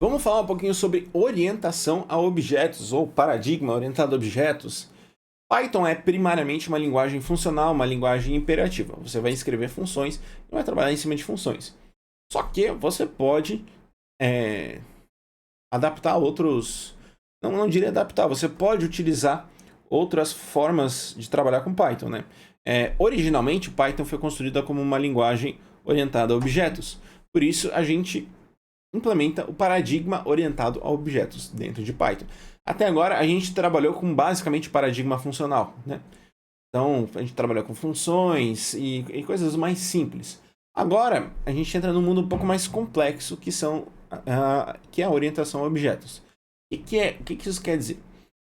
Vamos falar um pouquinho sobre orientação a objetos ou paradigma orientado a objetos. Python é primariamente uma linguagem funcional, uma linguagem imperativa. Você vai escrever funções e vai trabalhar em cima de funções. Só que você pode adaptar outros... Não diria adaptar, você pode utilizar outras formas de trabalhar com Python, né? Originalmente, Python foi construída como uma linguagem orientada a objetos. Por isso, a gente implementa o paradigma orientado a objetos dentro de Python. Até agora, a gente trabalhou com basicamente paradigma funcional, né? Então, a gente trabalhou com funções e coisas mais simples. Agora, a gente entra num mundo um pouco mais complexo, que é a orientação a objetos. O que isso quer dizer?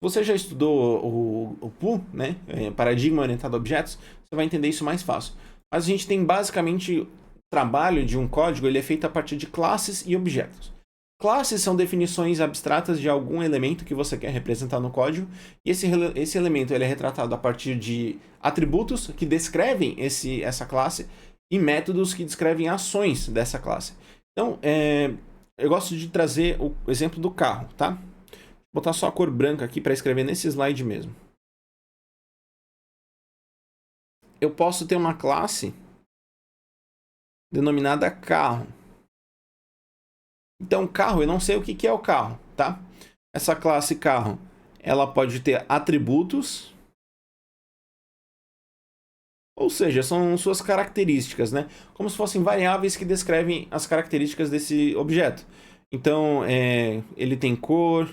Você já estudou o PU, né? Paradigma orientado a objetos, você vai entender isso mais fácil. Mas a gente tem basicamente trabalho de um código, ele é feito a partir de classes e objetos. Classes são definições abstratas de algum elemento que você quer representar no código, e esse elemento ele é retratado a partir de atributos que descrevem essa classe e métodos que descrevem ações dessa classe. Então, eu gosto de trazer o exemplo do carro, tá? Vou botar só a cor branca aqui para escrever nesse slide mesmo. Eu posso ter uma classe denominada carro. Então, carro, eu não sei o que é o carro, tá? Essa classe carro, ela pode ter atributos, ou seja, são suas características, né? Como se fossem variáveis que descrevem as características desse objeto. Então, ele tem cor,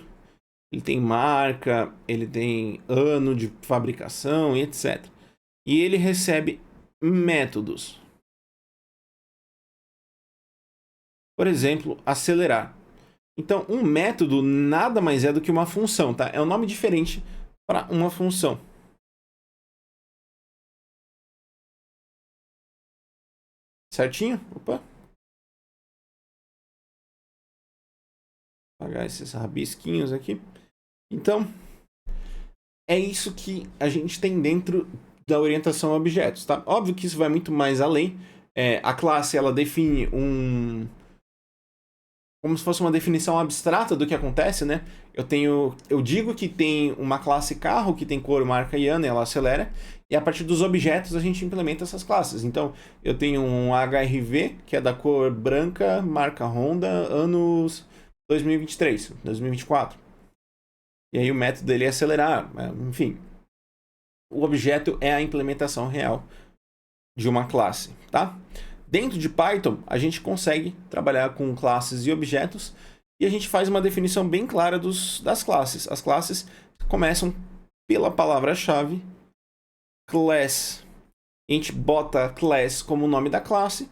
ele tem marca, ele tem ano de fabricação e etc. E ele recebe métodos. Por exemplo, acelerar. Então, um método nada mais é do que uma função, tá? É um nome diferente para uma função. Certinho? Opa. Apagar esses rabisquinhos aqui. Então, é isso que a gente tem dentro da orientação a objetos, tá? Óbvio que isso vai muito mais além. A classe, ela define como se fosse uma definição abstrata do que acontece, né? Eu digo que tem uma classe carro que tem cor, marca e ano, e ela acelera, e a partir dos objetos a gente implementa essas classes. Então, eu tenho um HRV, que é da cor branca, marca Honda, anos 2023, 2024. E aí o método dele é acelerar, enfim. O objeto é a implementação real de uma classe, tá? Dentro de Python, a gente consegue trabalhar com classes e objetos e a gente faz uma definição bem clara das classes. As classes começam pela palavra-chave class. A gente bota class como o nome da classe,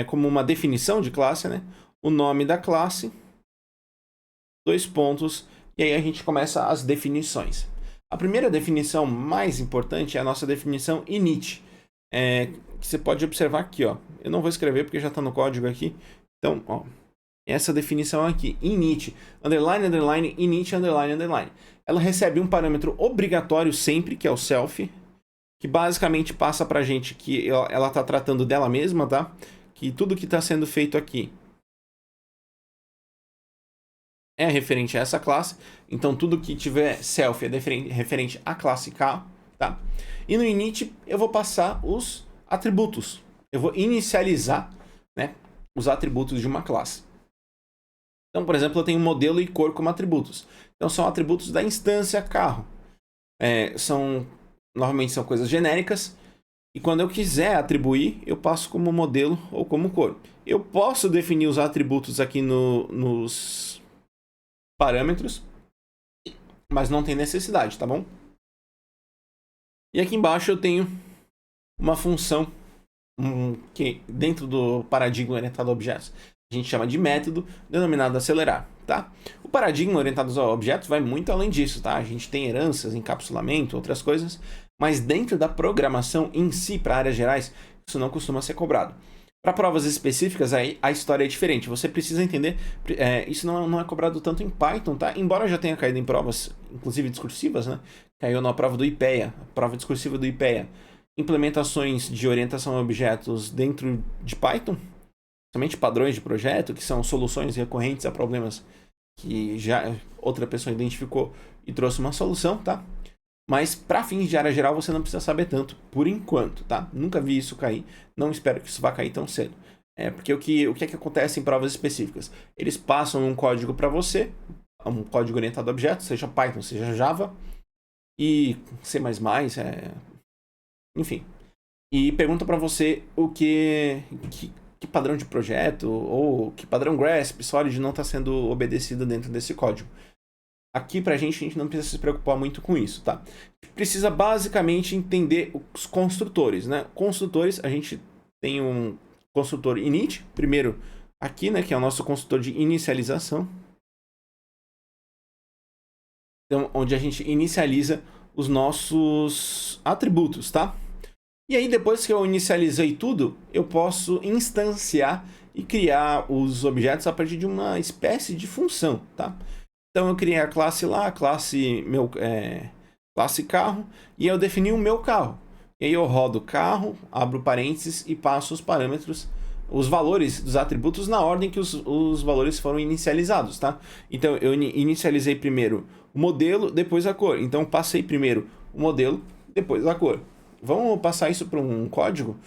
como uma definição de classe, né? O nome da classe, 2 pontos, e aí a gente começa as definições. A primeira definição mais importante é a nossa definição init. Que você pode observar aqui, ó. Eu não vou escrever porque já está no código aqui. Então, ó, essa definição aqui, init, underline, underline, init, underline, underline. Ela recebe um parâmetro obrigatório sempre, que é o self, que basicamente passa pra gente que ela está tratando dela mesma, tá? Que tudo que está sendo feito aqui é referente a essa classe. Então, tudo que tiver self é referente à classe K, tá? E no init eu vou passar os atributos. Eu vou inicializar, né, os atributos de uma classe. Então, por exemplo, eu tenho modelo e cor como atributos. Então, são atributos da instância carro. Normalmente são coisas genéricas. E quando eu quiser atribuir, eu passo como modelo ou como cor. Eu posso definir os atributos aqui nos parâmetros, mas não tem necessidade, tá bom? E aqui embaixo eu tenho uma função que dentro do paradigma orientado a objetos a gente chama de método, denominado acelerar, tá? O paradigma orientado a objetos vai muito além disso, tá? A gente tem heranças, encapsulamento, outras coisas, mas dentro da programação em si, para áreas gerais, isso não costuma ser cobrado. Para provas específicas, aí a história é diferente. Você precisa entender, isso não é cobrado tanto em Python, tá? Embora já tenha caído em provas, inclusive discursivas, né? Caiu na prova do IPEA, prova discursiva do IPEA. Implementações de orientação a objetos dentro de Python. somente padrões de projeto, que são soluções recorrentes a problemas que já outra pessoa identificou e trouxe uma solução, tá? Mas para fins de área geral você não precisa saber tanto, por enquanto, tá? Nunca vi isso cair, não espero que isso vá cair tão cedo. Porque o que é que acontece em provas específicas? Eles passam um código para você, um código orientado a objetos, seja Python, seja Java, e C++, enfim. E pergunta para você o que padrão de projeto ou que padrão Grasp, Solid não está sendo obedecido dentro desse código. Aqui pra gente, a gente não precisa se preocupar muito com isso, tá? Precisa basicamente entender os construtores, né? Construtores, a gente tem um construtor init, primeiro aqui, né, que é o nosso construtor de inicialização. Então, onde a gente inicializa os nossos atributos, tá? E aí, depois que eu inicializei tudo, eu posso instanciar e criar os objetos a partir de uma espécie de função, tá? Então eu criei a classe lá, classe carro, e eu defini o meu carro. E aí eu rodo carro, abro parênteses e passo os parâmetros, os valores dos atributos na ordem que os valores foram inicializados, tá? Então eu inicializei primeiro o modelo, depois a cor. Então passei primeiro o modelo, depois a cor. Vamos passar isso para um código?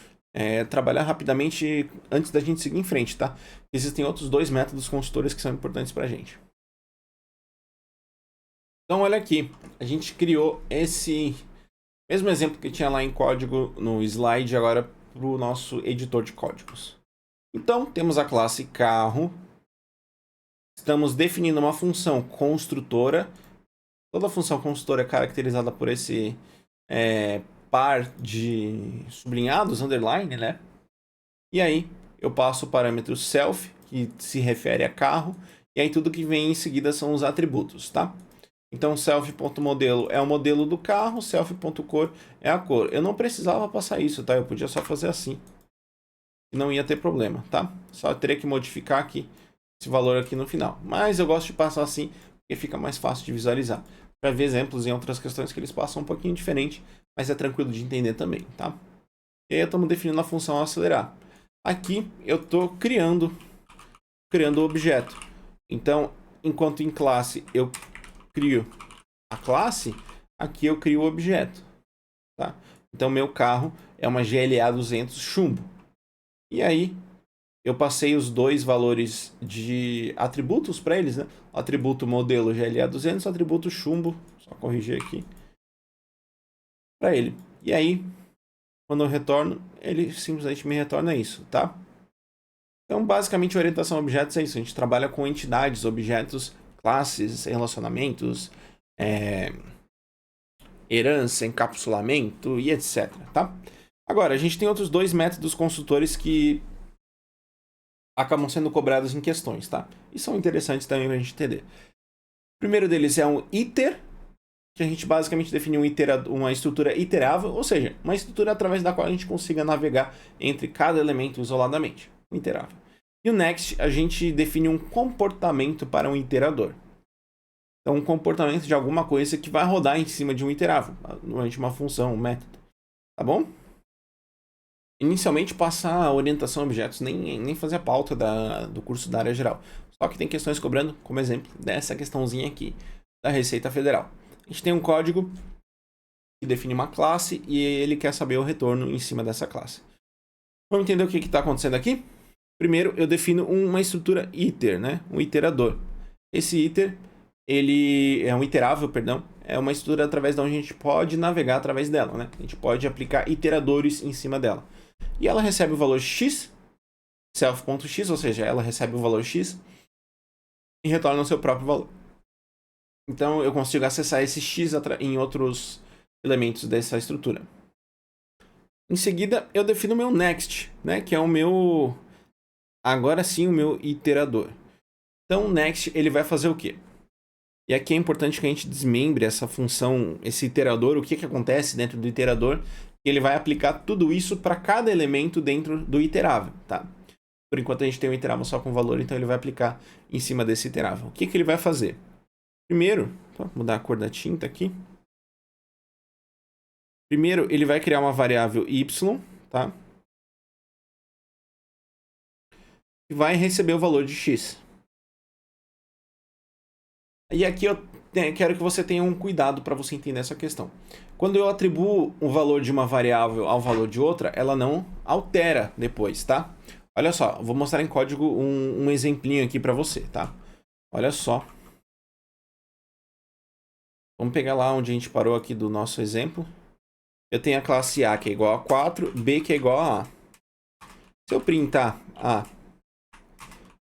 Trabalhar rapidamente antes da gente seguir em frente, tá? Existem outros dois métodos construtores que são importantes para a gente. Então, olha aqui, a gente criou esse mesmo exemplo que tinha lá em código no slide agora para o nosso editor de códigos. Então, temos a classe carro, estamos definindo uma função construtora. Toda função construtora é caracterizada por esse par de sublinhados, underline, né? E aí, eu passo o parâmetro self, que se refere a carro, e aí tudo que vem em seguida são os atributos, tá? Então, self.modelo é o modelo do carro, self.cor é a cor. Eu não precisava passar isso, tá? Eu podia só fazer assim. E não ia ter problema, tá? Só teria que modificar aqui esse valor aqui no final. Mas eu gosto de passar assim, porque fica mais fácil de visualizar. Para ver exemplos em outras questões que eles passam um pouquinho diferente, mas é tranquilo de entender também, tá? E aí estamos definindo a função acelerar. Aqui eu estou criando o objeto. Então, enquanto em classe eu crio a classe, aqui eu crio o objeto, tá? Então meu carro é uma GLA 200 chumbo. E aí eu passei os dois valores de atributos para eles, né? O atributo modelo GLA 200, o atributo chumbo, só corrigir aqui, para ele. E aí, quando eu retorno, ele simplesmente me retorna isso, tá? Então, basicamente, orientação a objetos é isso. A gente trabalha com entidades, objetos, classes, relacionamentos, herança, encapsulamento e etc, tá? Agora, a gente tem outros dois métodos construtores que acabam sendo cobrados em questões, tá? E são interessantes também para a gente entender. O primeiro deles é um iter, que a gente basicamente define uma estrutura iterável, ou seja, uma estrutura através da qual a gente consiga navegar entre cada elemento isoladamente. Iterável. E o next, a gente define um comportamento para um iterador. Então, um comportamento de alguma coisa que vai rodar em cima de um iterável, normalmente uma função, um método. Tá bom? Inicialmente, passar a orientação a objetos, nem fazer a pauta do curso da área geral. Só que tem questões cobrando, como exemplo, dessa questãozinha aqui da Receita Federal. A gente tem um código que define uma classe e ele quer saber o retorno em cima dessa classe. Vamos entender o que está acontecendo aqui? Primeiro, eu defino uma estrutura iter, né? Um iterador. Esse iter, ele é um iterável, perdão, é uma estrutura através da onde a gente pode navegar através dela, né? A gente pode aplicar iteradores em cima dela. E ela recebe o valor x, self.x, ou seja, ela recebe o valor x e retorna o seu próprio valor. Então, eu consigo acessar esse x em outros elementos dessa estrutura. Em seguida, eu defino o meu next, né? Que é o meu... Agora sim, o meu iterador. Então, o next, ele vai fazer o quê? E aqui é importante que a gente desmembre essa função, esse iterador, o que acontece dentro do iterador. Ele vai aplicar tudo isso para cada elemento dentro do iterável, tá? Por enquanto a gente tem um iterável só com valor, então ele vai aplicar em cima desse iterável. O que ele vai fazer? Primeiro, vou mudar a cor da tinta aqui. Primeiro, ele vai criar uma variável y, tá? e vai receber o valor de x. E aqui eu quero que você tenha um cuidado para você entender essa questão. Quando eu atribuo o valor de uma variável ao valor de outra, ela não altera depois, tá? Olha só, eu vou mostrar em código um exemplinho aqui para você, tá? Olha só. Vamos pegar lá onde a gente parou aqui do nosso exemplo. Eu tenho a classe A que é igual a 4, B que é igual a A. Se eu printar A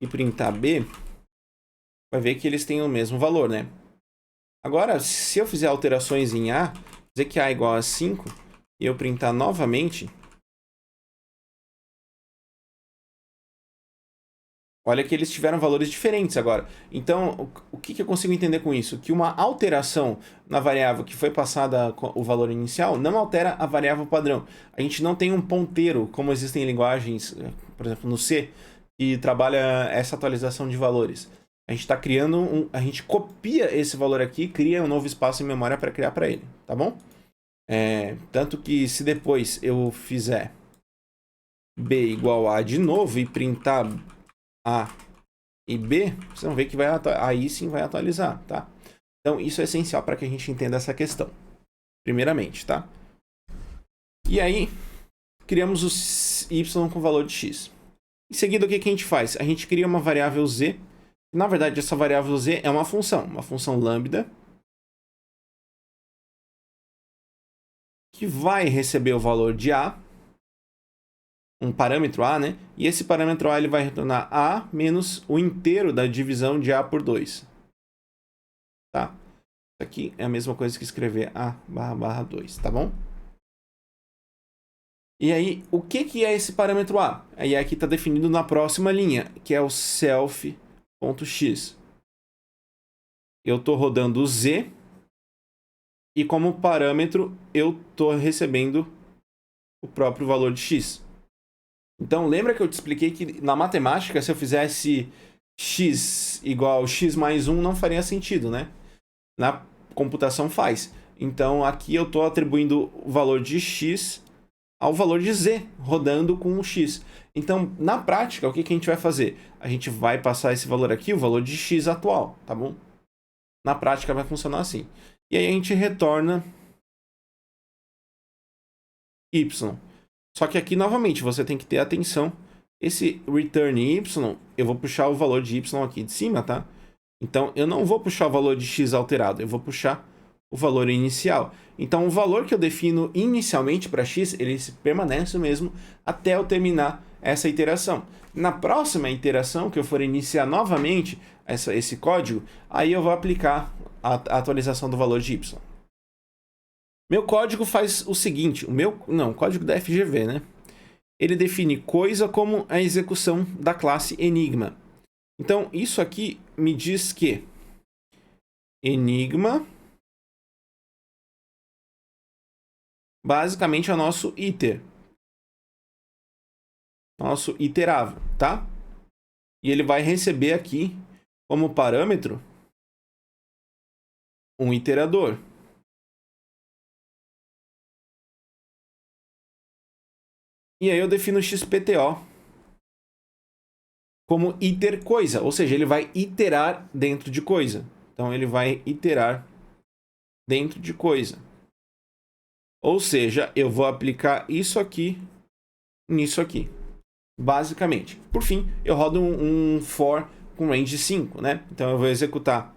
e printar B, vai ver que eles têm o mesmo valor, né? Agora, se eu fizer alterações em A, dizer que A é igual a 5, e eu printar novamente, olha que eles tiveram valores diferentes agora. Então, o que eu consigo entender com isso? Que uma alteração na variável que foi passada com o valor inicial não altera a variável padrão. A gente não tem um ponteiro, como existem em linguagens, por exemplo, no C, que trabalha essa atualização de valores. A gente está criando a gente copia esse valor aqui, cria um novo espaço em memória para criar para ele, tá bom? Tanto que se depois eu fizer B igual a de novo e printar A e B, vocês vão ver que aí sim vai atualizar, tá? Então isso é essencial para que a gente entenda essa questão, primeiramente, tá? E aí, criamos o y com valor de x. Em seguida, o que a gente faz? A gente cria uma variável z. Na verdade, essa variável z é uma função lambda, que vai receber o valor de a, um parâmetro a, né? E esse parâmetro a ele vai retornar a menos o inteiro da divisão de a por 2. Tá? Isso aqui é a mesma coisa que escrever a barra 2, tá bom? E aí, o que é esse parâmetro a? Aí aqui está definido na próxima linha, que é o self.x. Eu estou rodando o z, e como parâmetro eu estou recebendo o próprio valor de x. Então, lembra que eu te expliquei que na matemática, se eu fizesse x igual x mais 1, não faria sentido, né? Na computação faz. Então, aqui eu estou atribuindo o valor de x ao valor de z, rodando com o x. Então, na prática, o que a gente vai fazer? A gente vai passar esse valor aqui, o valor de x atual, tá bom? Na prática vai funcionar assim. E aí a gente retorna y. Só que aqui, novamente, você tem que ter atenção. Esse return y, eu vou puxar o valor de y aqui de cima, tá? Então, eu não vou puxar o valor de x alterado, eu vou puxar o valor inicial. Então, o valor que eu defino inicialmente para x, ele permanece o mesmo até eu terminar essa iteração. Na próxima iteração, que eu for iniciar novamente esse código, aí eu vou aplicar a atualização do valor de y. Meu código faz o seguinte, o código da FGV, né? Ele define coisa como a execução da classe Enigma. Então, isso aqui me diz que Enigma basicamente é o nosso iter. Nosso iterável, tá? E ele vai receber aqui como parâmetro um iterador. E aí eu defino XPTO como iter coisa, ou seja, ele vai iterar dentro de coisa. Então ele vai iterar dentro de coisa. Ou seja, eu vou aplicar isso aqui nisso aqui, basicamente. Por fim, eu rodo um for com range 5, né? Então eu vou executar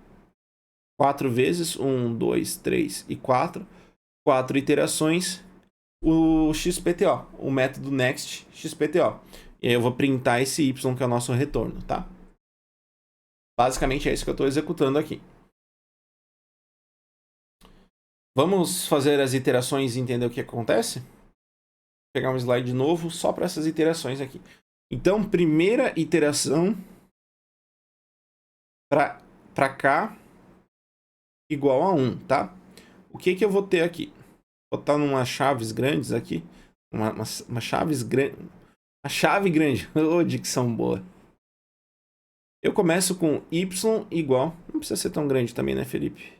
4 vezes, 1, 2, 3 e 4 iterações, o XPTO, o método next XPTO. E aí eu vou printar esse y, que é o nosso retorno, tá? Basicamente é isso que eu estou executando aqui. Vamos fazer as iterações e entender o que acontece? Vou pegar um slide novo só para essas iterações aqui. Então, primeira iteração para cá igual a 1, tá? O que eu vou ter aqui? Vou botar umas chaves grandes aqui. Uma chaves grande. Uma chave grande. Ô, dicção boa. Eu começo com y igual... Não precisa ser tão grande também, né, Felipe?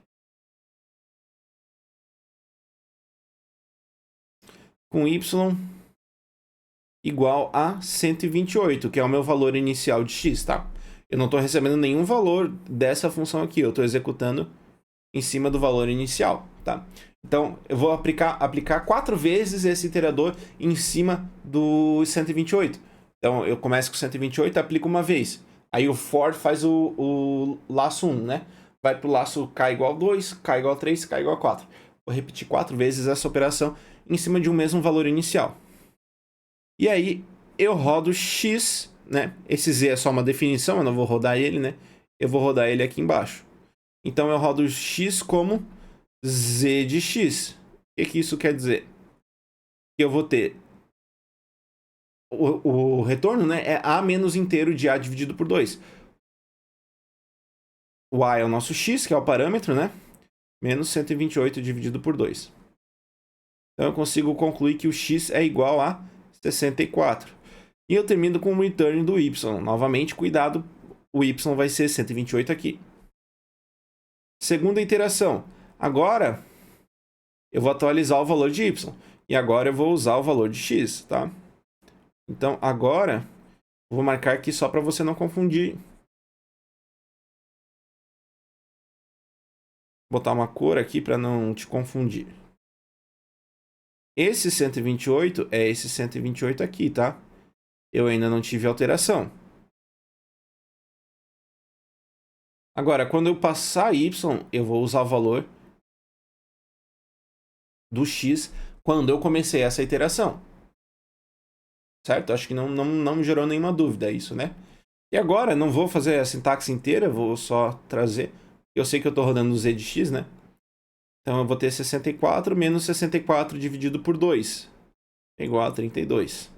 Com y igual a 128, que é o meu valor inicial de x, tá? Eu não estou recebendo nenhum valor dessa função aqui, eu estou executando em cima do valor inicial, tá? Então, eu vou aplicar 4 vezes esse iterador em cima do 128. Então, eu começo com 128, aplico uma vez. Aí o for faz o laço 1, né? Vai para o laço k igual a 2, k igual a 3, k igual a 4. Vou repetir 4 vezes essa operação em cima de um mesmo valor inicial. E aí, eu rodo x, né? Esse z é só uma definição, eu não vou rodar ele, né? Eu vou rodar ele aqui embaixo. Então, eu rodo x como z de x. O que isso quer dizer? Que eu vou ter o retorno, né, é a menos inteiro de a dividido por 2. O a é o nosso x, que é o parâmetro, né? Menos 128 dividido por 2. Então eu consigo concluir que o x é igual a 64. E eu termino com o return do y. Novamente, cuidado, o y vai ser 128 aqui. Segunda iteração. Agora, eu vou atualizar o valor de y. E agora eu vou usar o valor de x, tá? Então, agora, eu vou marcar aqui só para você não confundir. Vou botar uma cor aqui para não te confundir. Esse 128 é esse 128 aqui, tá? Eu ainda não tive alteração. Agora, quando eu passar y, eu vou usar o valor do x quando eu comecei essa iteração. Certo? Acho que não me gerou nenhuma dúvida isso, né? E agora, não vou fazer a sintaxe inteira, vou só trazer. Eu sei que eu estou rodando o z de x, né? Então, eu vou ter 64 menos 64 dividido por 2. Igual a 32.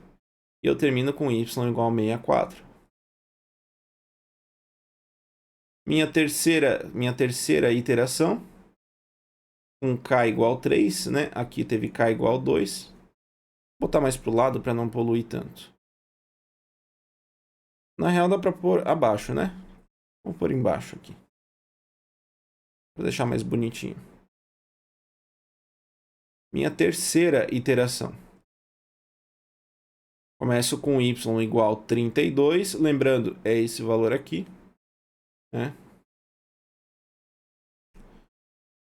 E eu termino com y igual a 64. Minha terceira iteração. Com k igual a 3, né? Aqui teve k igual a 2. Vou botar mais para o lado para não poluir tanto. Na real, dá para pôr abaixo, né? Vou pôr embaixo aqui. Vou deixar mais bonitinho. Minha terceira iteração. Começo com y igual a 32. Lembrando, é esse valor aqui, né?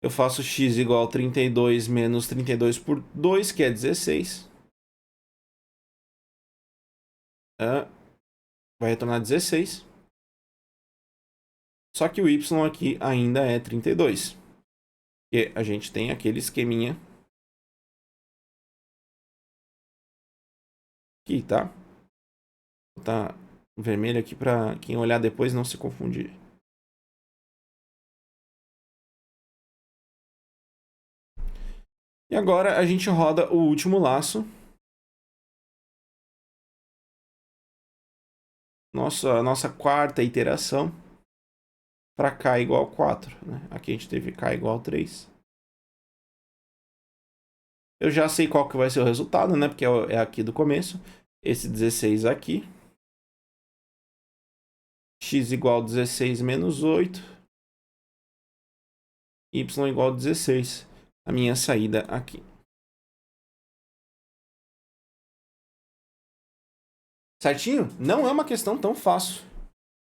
Eu faço x igual a 32 menos 32 por 2, que é 16. Vai retornar 16. Só que o y aqui ainda é 32. Porque a gente tem aquele esqueminha aqui, tá? Vou botar vermelho aqui para quem olhar depois não se confundir. E agora a gente roda o último laço. Nossa quarta iteração. Para k igual a 4. Né? Aqui a gente teve k igual a 3. Eu já sei qual que vai ser o resultado, né? Porque é aqui do começo. Esse 16 aqui. X igual a 16 menos 8. Y igual a 16. A minha saída aqui. Certinho? Não é uma questão tão fácil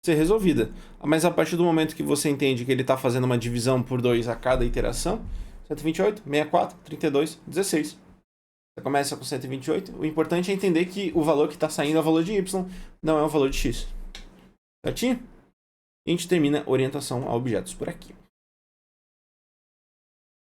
de ser resolvida. Mas a partir do momento que você entende que ele está fazendo uma divisão por 2 a cada iteração, 128, 64, 32, 16. Você começa com 128. O importante é entender que o valor que está saindo é o valor de y, não é o valor de x. Certinho? E a gente termina orientação a objetos por aqui.